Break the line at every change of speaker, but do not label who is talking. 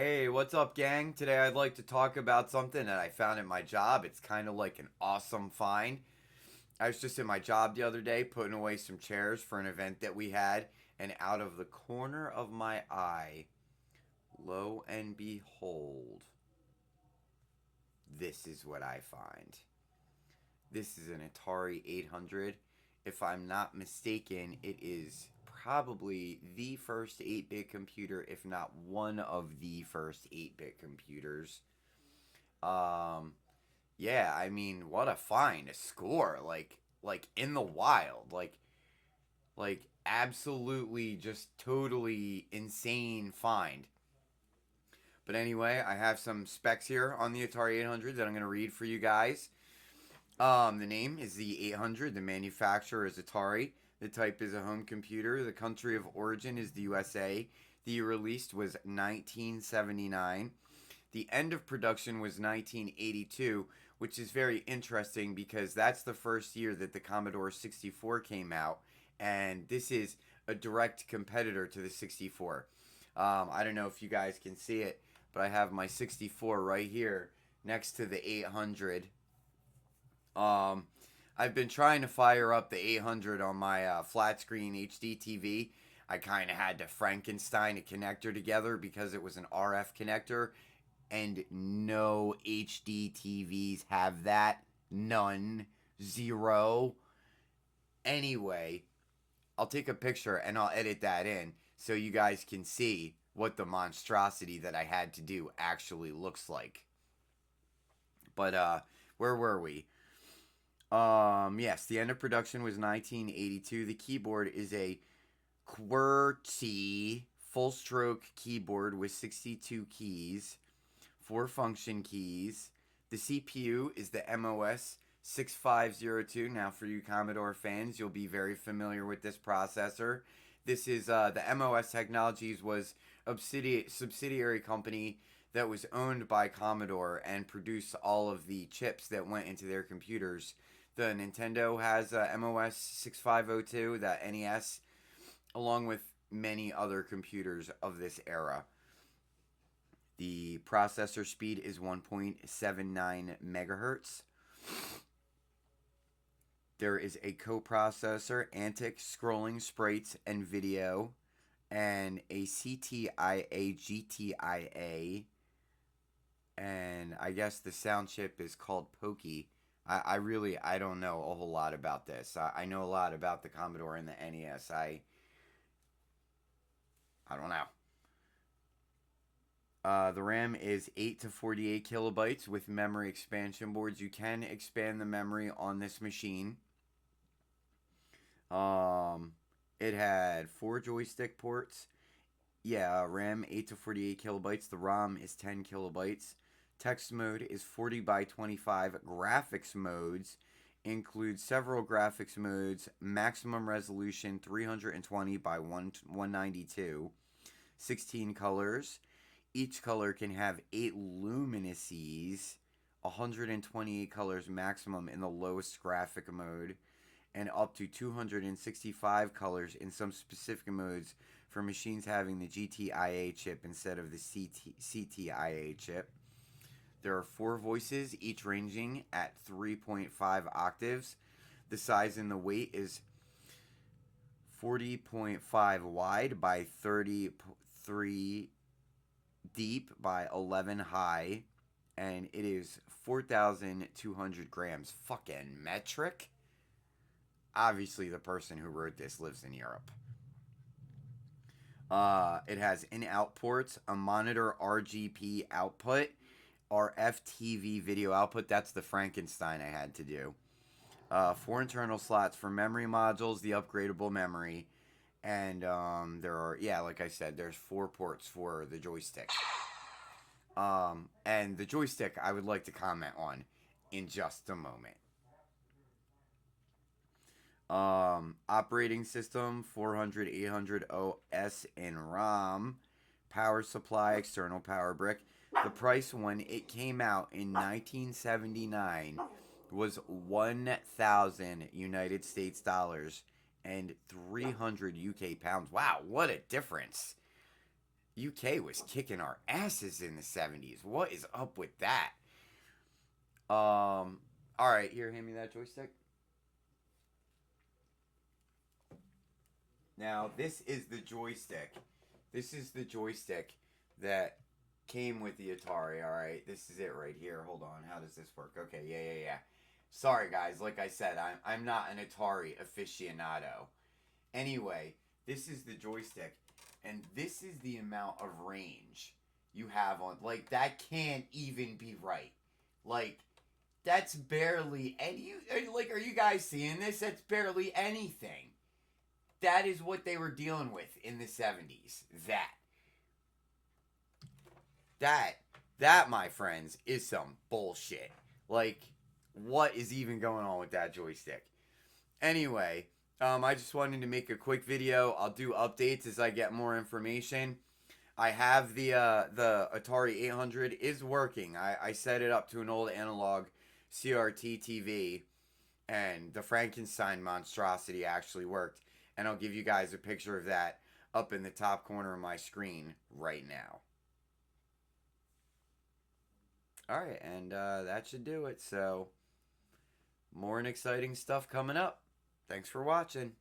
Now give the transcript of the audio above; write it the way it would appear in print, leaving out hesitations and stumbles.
Hey, what's up, gang? Today I'd like to talk about something that I found at my job. It's kind of like an awesome find. I was just at my job the other day putting away some chairs for an event that we had, and out of the corner of my eye, lo and behold, this is what I find. This is an Atari 800. If I'm not mistaken, it is probably the first 8-bit computer, if not one of the first 8-bit computers. Um, yeah, I mean, what a find, a score, like in the wild, like absolutely just totally insane find. But anyway, I have some specs here on the Atari 800 that I'm going to read for you guys. The name is the 800. The manufacturer is Atari. The type is a home computer. The country of origin is the USA. The year released was 1979. The end of production was 1982, which is very interesting because that's the first year that the Commodore 64 came out, and this is a direct competitor to the 64. I don't know if you guys can see it, but I have my 64 right here next to the 800. Um, I've been trying to fire up the 800 on my flat screen HD TV. I kind of had to Frankenstein a connector together because it was an RF connector, and no HD TVs have that. None. Zero. Anyway, I'll take a picture and I'll edit that in so you guys can see what the monstrosity that I had to do actually looks like. But where were we? Yes, the end of production was 1982. The keyboard is a QWERTY full stroke keyboard with 62 keys, 4 function keys. The CPU is the MOS 6502. Now, for you Commodore fans, you'll be very familiar with this processor. This is the MOS Technologies was a subsidiary company that was owned by Commodore and produced all of the chips that went into their computers. The Nintendo has MOS 6502, the NES, along with many other computers of this era. The processor speed is 1.79 megahertz. There is a coprocessor, antic, scrolling, sprites, and video, and a CTIA GTIA, and I guess the sound chip is called Pokey. I don't know a whole lot about this. I know a lot about the Commodore and the NES. I don't know. The RAM is 8 to 48 kilobytes with memory expansion boards. You can expand the memory on this machine. It had 4 joystick ports. Yeah, RAM 8 to 48 kilobytes. The ROM is 10 kilobytes. Text mode is 40 by 25. Graphics modes include several graphics modes. Maximum resolution 320 by 192. 16 colors. Each color can have 8 luminances. 128 colors maximum in the lowest graphic mode, and up to 265 colors in some specific modes for machines having the GTIA chip instead of the CTIA chip. There are 4 voices, each ranging at 3.5 octaves. The size and the weight is 40.5 wide by 33 deep by 11 high, and it is 4,200 grams. Fucking metric? Obviously, the person who wrote this lives in Europe. It has in-out ports, a monitor RGB output, RF TV video output. That's the Frankenstein I had to do. 4 internal slots for memory modules, the upgradable memory, and there are, yeah, like I said, there's 4 ports for the joystick. And the joystick I would like to comment on in just a moment. Operating system 400 800 OS in ROM. Power supply, external power brick. The price when it came out in 1979 was 1,000 United States dollars and 300 UK pounds. Wow, what a difference. UK was kicking our asses in the 70s. What is up with that? All right, here, hand me that joystick. Now, this is the joystick. This is the joystick that came with the Atari, all right? This is it right here. Hold on. How does this work? Okay, yeah. Sorry, guys. Like I said, I'm not an Atari aficionado. Anyway, this is the joystick, and this is the amount of range you have on. Like, that can't even be right. Like, that's barely any. Like, are you guys seeing this? That's barely anything. That is what they were dealing with in the 70s. That, my friends, is some bullshit. Like, what is even going on with that joystick? Anyway, I just wanted to make a quick video. I'll do updates as I get more information. I have the Atari 800 is working. I set it up to an old analog CRT TV, and the Frankenstein monstrosity actually worked. And I'll give you guys a picture of that up in the top corner of my screen right now. Alright, and that should do it. So, more and exciting stuff coming up. Thanks for watching.